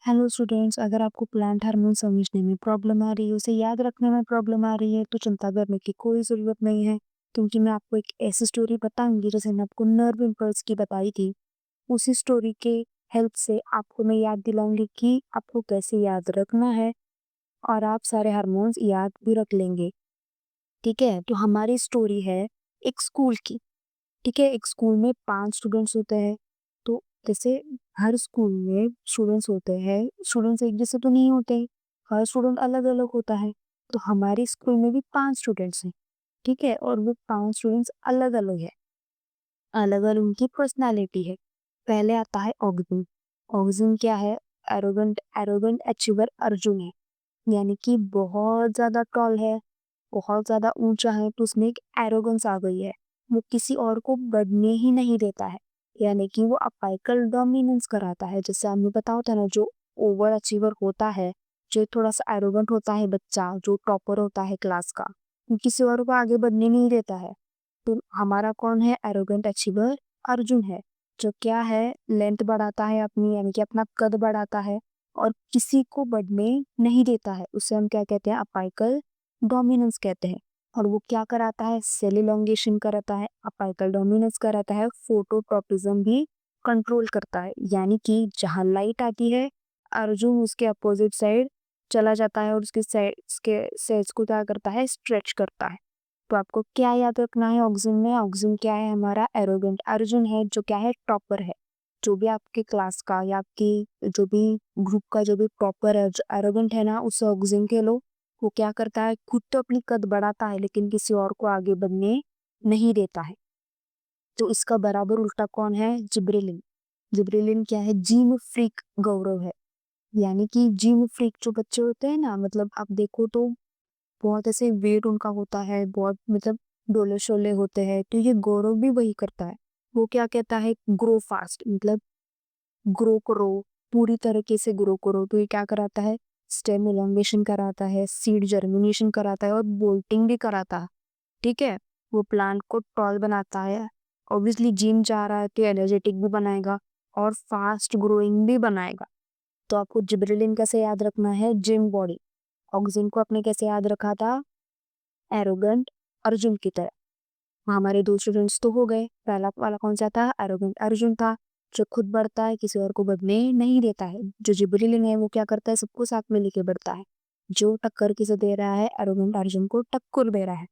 Hello students, अगर आपको plant hormone समझने में प्रॉब्लम आ रही है, उसे याद रखने में प्रॉब्लम आ रही है, तो चिंता करने की कोई ज़रूरत नहीं है, क्योंकि मैं आपको एक ऐसी स्टोरी बताऊंगी जैसे मैं आपको नर्व इम्पल्स की बताई थी। उसी स्टोरी के हेल्प से आपको मैं याद दिलाऊंगी कि आपको कैसे याद रखना है और आप सारे हार्मोन्स याद भी रख लेंगे। ठीक है, तो हमारी स्टोरी है एक स्कूल की। ठीक है, एक स्कूल में 5 स्टूडेंट्स होते हैं। तो जैसे हर स्कूल में स्टूडेंट्स होते हैं, स्टूडेंट्स एक जैसे तो नहीं होते, हर स्टूडेंट अलग-अलग होता है। तो हमारे स्कूल में भी 5 स्टूडेंट्स हैं, ठीक है? और वो 5 स्टूडेंट्स अलग-अलग हैं, अलग-अलग उनकी पर्सनैलिटी है। पहले आता है ऑग्जिन। ऑग्जिन क्या है? एरोगेंट एरोगेंट अचीवर अर्जुन है, यानी कि बहुत ज़्यादा टॉल है, बहुत ज़्यादा ऊँचा है, तो उसमें एक एरोगेंस आ गई है। वो किसी और को बढ़ने ही नहीं देता है, यानी कि वो अपाइकल डोमिनेंस कराता है। जैसे आपने पता होता है ना, जो ओवर अचीवर होता है, जो थोड़ा-सा एरोगेंट होता है बच्चा, जो टॉपर होता है क्लास का, वो किसी और को आगे बढ़ने नहीं देता है। तो हमारा कौन है? एरोगेंट अचीवर अर्जुन है, जो क्या है, लेंथ बढ़ाता है अपनी, यानी कि अपना कद बढ़ाता है और किसी को बढ़ने नहीं देता है। उसे हम क्या कहते हैं? अपाइकल डोमिनेंस कहते हैं। और वो क्या कराता है? सेल इलोंगेशन कराता है, अपाइकल डोमिनेंस कराता है, फोटोट्रॉपिज्म भी कंट्रोल करता है। यानी कि जहाँ लाइट आती है, अर्जुन उसके अपोजिट साइड चला जाता है और उसके साइड उसके सेल्स को क्या करता है? स्ट्रेच करता है। तो आपको क्या याद रखना है ऑक्सिन में? ऑक्सिन क्या है? हमारा एरोगेंट अर्जुन है, जो क्या है? टॉपर है। जो भी आपके क्लास का या आपकी जो भी ग्रुप का जो भी टॉपर है, जो एरोगेंट है ना, उसे ऑक्सिन कह लो। वो क्या करता है? खुद तो अपनी कद बढ़ाता है, लेकिन किसी और को आगे बढ़ने नहीं देता है। तो इसका बराबर उल्टा कौन है? जिब्रेलिन। जिब्रेलिन क्या है? जिम फ्रीक गौरव है। यानी कि जिम फ्रीक जो बच्चे होते हैं ना, मतलब आप देखो तो बहुत ऐसे वेट उनका होता है, बहुत मतलब डोले-शोले होते हैं, तो ये गौरव भी वही करता है। वो क्या कहता है? ग्रो फास्ट, मतलब ग्रो करो, पूरी तरीके से ग्रो करो। तो ये क्या कराता है? स्टेम एलोंगेशन कराता है, सीड जर्मिनेशन कराता है और बोल्टिंग भी कराता है। ठीक है? वो प्लांट को टॉल बनाता है। ऑब्वियसली जिम जा रहा है तो एनर्जेटिक भी बनाएगा और फास्ट ग्रोइंग भी बनाएगा। तो आपको जिब्रेलिन कैसे याद रखना है? Gym body. ऑक्सिन को आपने कैसे याद रखा था? एरोगेंट अर्जुन की तरह। हमारे 2 स्टूडेंट्स तो हो गए। पहला वाला कौन-सा था? एरोगेंट अर्जुन था, जो खुद बढ़ता है, किसी और को बढ़ने नहीं देता है। जो जिब्रेलिन है, वो क्या करता है? सबको साथ में लेके बढ़ता है। जो टक्कर किसे दे रहा है? एरोगेंट अर्जुन को टक्कर दे रहा है।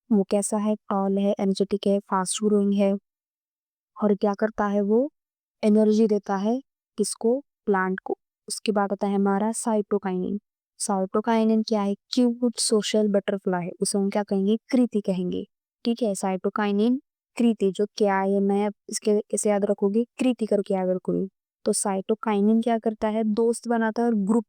वो कैसा है? टॉल है, एनर्जेटिक है, फास्ट ग्रोइंग है और क्या करता है वो? एनर्जी देता है, किसको? प्लांट को। उसके बाद आता है हमारा साइटोकाइनिन। साइटोकाइनिन क्या है? क्यूट सोशल बटरफ्लाई है, उसे हम क्या कहेंगे? कृति कहेंगे। ठीक है, साइटोकाइनिन कृति, जो क्या है, मैं अब इसके कैसे याद रखोगे? कृति करके याद रखोगे। तो साइटोकाइनिन क्या करता है? दोस्त बनाता है और ग्रुप।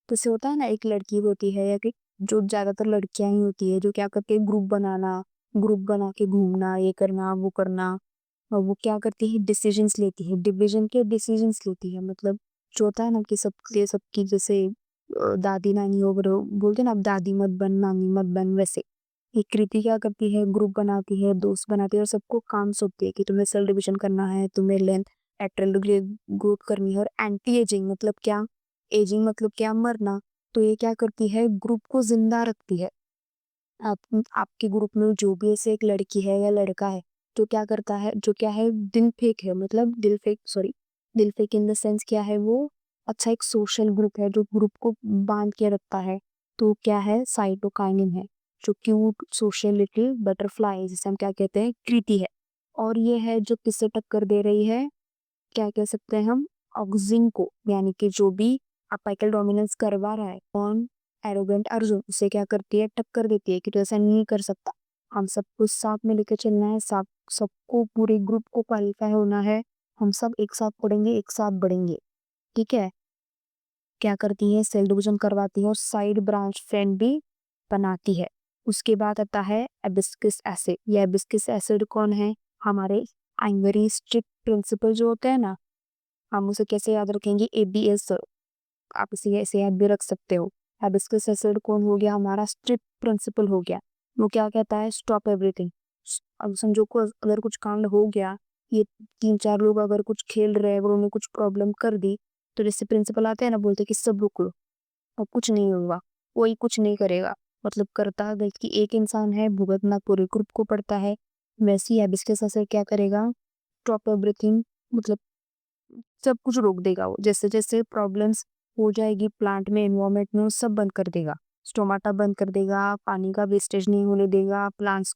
जैसे होता है ना, एक लड़की होती है या कि जो ज्यादातर लड़कियां ही होती है, जो क्या करती है? ग्रुप बनाना, ग्रुप बना के घूमना, ये करना वो करना। और वो क्या करती है? डिसीजंस लेती है, डिवीजन के डिसीजंस लेती है। मतलब जो होता है ना कि सबके सबकी जैसे दादी नानी हो गए, बोलते हैं ना, अब दादी मत बन, नानी मत बन, वैसे ये कृति क्या करती है? ग्रुप बनाती है, दोस्त बनाती है और सबको काम सौंपती है कि तुम्हें सेल डिवीजन करना है, तुम्हें लेंथ एट्रल ग्रोथ करनी है। और एंटी एजिंग मतलब क्या? एजिंग मतलब क्या? मरना। तो ये क्या करती है? ग्रुप को जिंदा रखती है। आपके ग्रुप में जो भी ऐसे एक लड़की है या लड़का है, जो क्या करता है? जो क्या है? दिल फेक है, मतलब दिल फेक, सॉरी, दिल फेक इन द सेंस क्या है वो? अच्छा, एक सोशल ग्रुप है जो ग्रुप को बांध के रखता है। तो क्या है? साइटोकाइनिन है, जो क्यूट सोशल लिटिल बटरफ्लाई, जिसे हम क्या कहते हैं? कृति है। और ये है जो किससे टक्कर दे रही है? क्या कह सकते हैं हम? ऑक्सिन को, यानी कि जो भी अपाइकल डोमिनेंस करवा रहा है, कौन? एरोगेंट अर्जुन, उसे क्या करती है? टक्कर देती है कि तू ऐसा नहीं कर सकता। हम सबको साथ में लेके चलना है, साथ सबको, पूरे ग्रुप को क्वालिफाई होना है। हम सब एक साथ पढ़ेंगे, एक साथ बढ़ेंगे। ठीक है? क्या करती है? सेल डिवीजन करवाती है और साइड ब्रांच फ्रेंड भी बनाती है। उसके बाद आता है हिबिस्कस एसिड। ये हिबिस्कस एसिड कौन है? हमारे आइवरी स्ट्रिप प्रिंसिपल जो होते हैं ना, हम उसे कैसे याद रखेंगे? एबीएस। आप इसे ऐसे याद भी रख सकते हो। हिबिस्कस एसिड कौन हो गया? हमारा स्ट्रिप प्रिंसिपल हो गया। वो क्या कहता है? Stop everything. अब समझो को अगर कुछ कांड हो गया, ये 3-4 लोग अगर कुछ खेल रहे हैं और उन्हें कुछ प्रॉब्लम कर दी, तो जैसे प्रिंसिपल आते हैं ना, बोलते हैं कि सब रुक लो, अब कुछ नहीं होगा, कोई कुछ नहीं करेगा। मतलब करता बल्कि एक इंसान है, भुगतना पूरे ग्रुप को पड़ता है। वैसे ही हिबिस्कस असर क्या करेगा, स्टॉप एवरीथिंग, मतलब सब कुछ रोक देगा वो। जैसे-जैसे प्रॉब्लम्स हो जाएगी प्लांट में, एनवायरनमेंट में, वो सब बंद कर देगा। स्टोमाटा बंद कर देगा, पानी का वेस्टेज नहीं होने देगा, प्लांट्स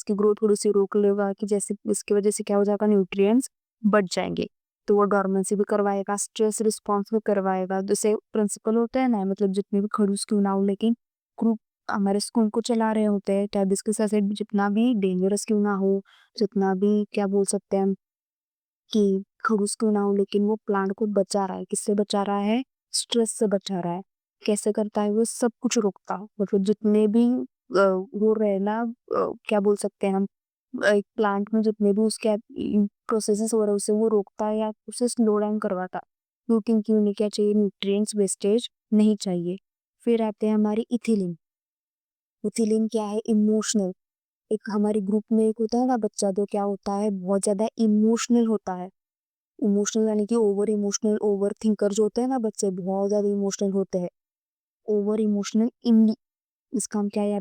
की ग्रोथ थोड़ी-सी रोक लेगा कि जैसे इसकी वजह से क्या हो जाएगा, न्यूट्रिएंट्स बच जाएँगे। तो वो डोर्मेंसी भी करवाएगा, स्ट्रेस रिस्पॉन्स भी करवाएगा। जैसे प्रिंसिपल होते हैं ना, मतलब जितने भी खड़ूस क्यों ना हो, लेकिन ग्रुप हमारे स्कूल को चला रहे होते हैं, चाहे हिबिस्कस एसिड जितना भी डेंजरस क्यों ना हो, जितना भी क्या बोल सकते हैं कि खड़ूस क्यों ना हो, लेकिन वो प्लांट को बचा रहा है। किससे बचा रहा है? स्ट्रेस से बचा रहा है। कैसे करता है वो? सब कुछ रोकता है। मतलब जितने भी वो रहे ना, क्या बोल सकते हैं हम, एक प्लांट में जितने भी उसके प्रोसेसेस हो रहे हैं, उसे वो रोकता है या उसे स्लो डाउन करवाता है। रूटिंग क्यों नहीं, क्या चाहिए, न्यूट्रिएंट्स वेस्टेज नहीं चाहिए। फिर आते हैं हमारी इथिलीन। इथिलीन क्या है? इमोशनल। एक हमारे ग्रुप में एक होता है ना बच्चा, तो क्या होता है, बहुत ज्यादा इमोशनल होता है। इमोशनल यानी कि ओवर इमोशनल, ओवर थिंकर जो होते हैं ना बच्चे, बहुत ज्यादा इमोशनल होते हैं। ओवर इमोशनल इमली, इसका हम क्या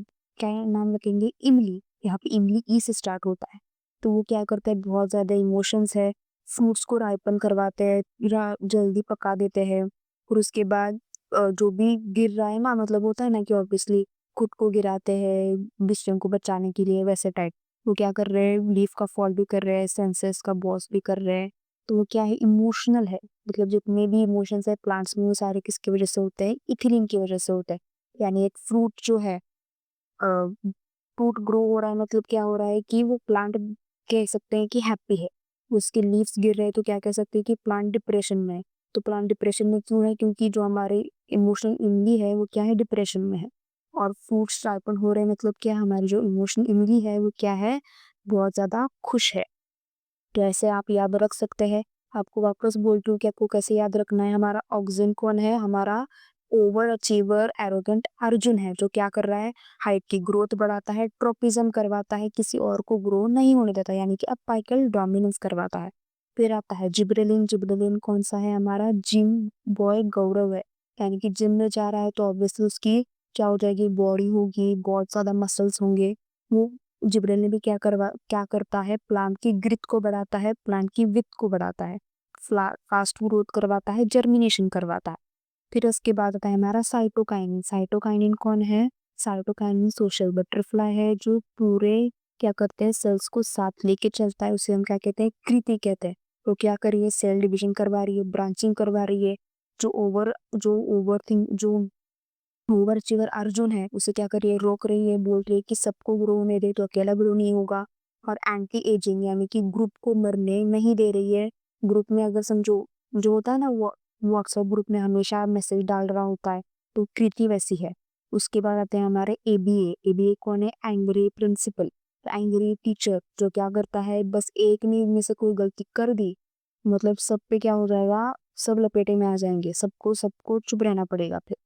नाम रखेंगे, इमली। यहाँ पे इमली ई से स्टार्ट होता है। तो वो क्या करता है, बहुत ज्यादा इमोशंस है, फ्रूट्स को राइपन करवाते हैं, जल्दी पका देते हैं। फिर उसके बाद जो भी गिर रहा है ना, मतलब होता है ना कि ऑब्वियसली खुद को गिराते हैं विषयों को बचाने के लिए, वैसे टाइप। वो क्या कर रहे हैं, लीफ का फॉल भी कर रहे हैं, सेंसेस का बॉस भी कर रहे हैं। तो वो क्या है, इमोशनल है। मतलब जितने भी इमोशंस है प्लांट्स में, वो सारे किसकी वजह से होते हैं, इथिलीन की वजह से होते हैं। यानी एक फ्रूट जो है, फ्रूट ग्रो हो रहा है, मतलब क्या हो रहा है कि वो प्लांट कह सकते हैं कि हैप्पी है। उसके लीव्स गिर रहे हैं, तो क्या कह सकते हैं कि प्लांट डिप्रेशन में है। तो प्लांट डिप्रेशन में क्यों है, क्योंकि जो हमारे इमोशनल इमली है वो क्या है, डिप्रेशन में है। और फ्रूट्स राइपन हो रहे हैं, मतलब क्या है, हमारी जो इमोशनल इमली है वो क्या है, बहुत ज्यादा खुश है। तो ऐसे आप याद रख सकते हैं। आपको वापस बोलती हूँ कि आपको कैसे याद रखना है। हमारा ऑक्सिजन कौन है, हमारा ओवर अचीवर एरोगेंट अर्जुन है, जो क्या कर रहा है, हाइट की ग्रोथ बढ़ाता है, ट्रोपिज्म करवाता है, किसी और को ग्रो नहीं होने देता, यानी कि अपाइकल डोमिनेंस करवाता है। फिर आता है जिब्रेलिन। जिब्रेलिन कौन सा है, हमारा जिम बॉय गौरव है। यानी कि जिम में जा रहा है तो ऑब्वियसली उसकी क्या हो जाएगी, बॉडी होगी, बहुत ज्यादा मसल्स होंगे। वो जिब्रेलिन भी क्या करता है, प्लांट की ग्रिथ को बढ़ाता है, प्लांट की विथ को बढ़ाता है, फास्ट ग्रोथ करवाता है, जर्मिनेशन करवाता है। फिर उसके बाद आता है हमारा साइटोकाइनिन। साइटोकाइनिन कौन है, साइटोकाइनिन सोशल बटरफ्लाई है, जो पूरे क्या करते हैं, सेल्स को साथ लेके चलता है। उसे हम क्या कहते हैं, कृति कहते हैं। तो क्या कर रही है, सेल डिविजन करवा रही है, ब्रांचिंग करवा रही है। जो ओवर अचीवर अर्जुन है, उसे क्या कर रही है, रोक रही है, बोल रही है कि सबको ग्रो होने दे, तो अकेला ग्रो नहीं होगा। और एंटी एजिंग यानी कि ग्रुप को मरने नहीं दे रही है। ग्रुप में अगर समझो, जो होता है ना, वो व्हाट्सएप ग्रुप में हमेशा मैसेज डाल रहा होता है, तो कृति वैसी है। उसके बाद आते हैं हमारे एबीए। एबीए कौन है, एंग्री प्रिंसिपल, एंग्री टीचर, जो क्या करता है, बस एक ने इनमें से कोई गलती कर दी, मतलब सब पे क्या हो जाएगा, सब लपेटे में आ जाएंगे, सबको सबको चुप रहना पड़ेगा। फिर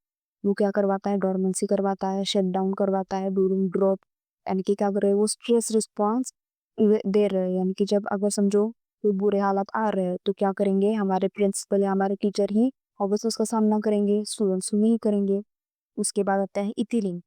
वो क्या करवाता है, डोरमेंसी करवाता है, शट डाउन करवाता है ड्यूरिंग ड्रॉप। यानी कि क्या कर रहे हैं, वो स्ट्रेस रिस्पॉन्स दे रहे हैं। यानी कि जब अगर समझो कोई बुरे हालात आ रहे हैं, तो क्या करेंगे, हमारे प्रिंसिपल या हमारे टीचर ही ऑब्वियसली उसका सामना करेंगे, स्टूडेंट्स नहीं करेंगे। उसके बाद आता है इथिलीन।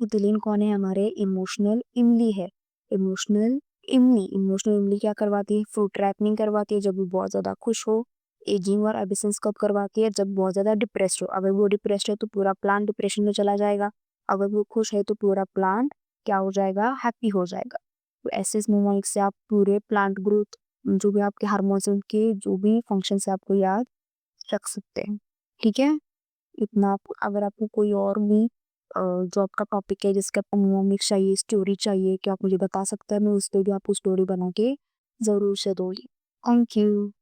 इथिलीन कौन है, हमारे इमोशनल इमली है। इमोशनल इमोशनल इमली क्या करवाती है, फ्रूट रैपनिंग करवाती है, जब वो बहुत ज्यादा खुश हो। एजिंग और एबिसेंस कब करवाती है, जब बहुत ज्यादा डिप्रेस्ड हो। अगर वो डिप्रेस्ड है तो पूरा प्लांट डिप्रेशन में चला जाएगा। अगर वो खुश है तो पूरा प्लांट क्या हो जाएगा, हैप्पी हो जाएगा। तो ऐसे मूवमेंट से आप पूरे प्लांट ग्रोथ, जो भी आपके हार्मोन्स, उनके जो भी फंक्शन है, आपको याद रख सकते हैं। ठीक है, इतना अगर आपको कोई और भी जो आपका टॉपिक है, जिसका आपको मूविंग चाहिए, स्टोरी चाहिए, क्या आप मुझे बता सकते हैं, मैं उस पे भी आपको स्टोरी बना के जरूर से दूंगी। Thank you.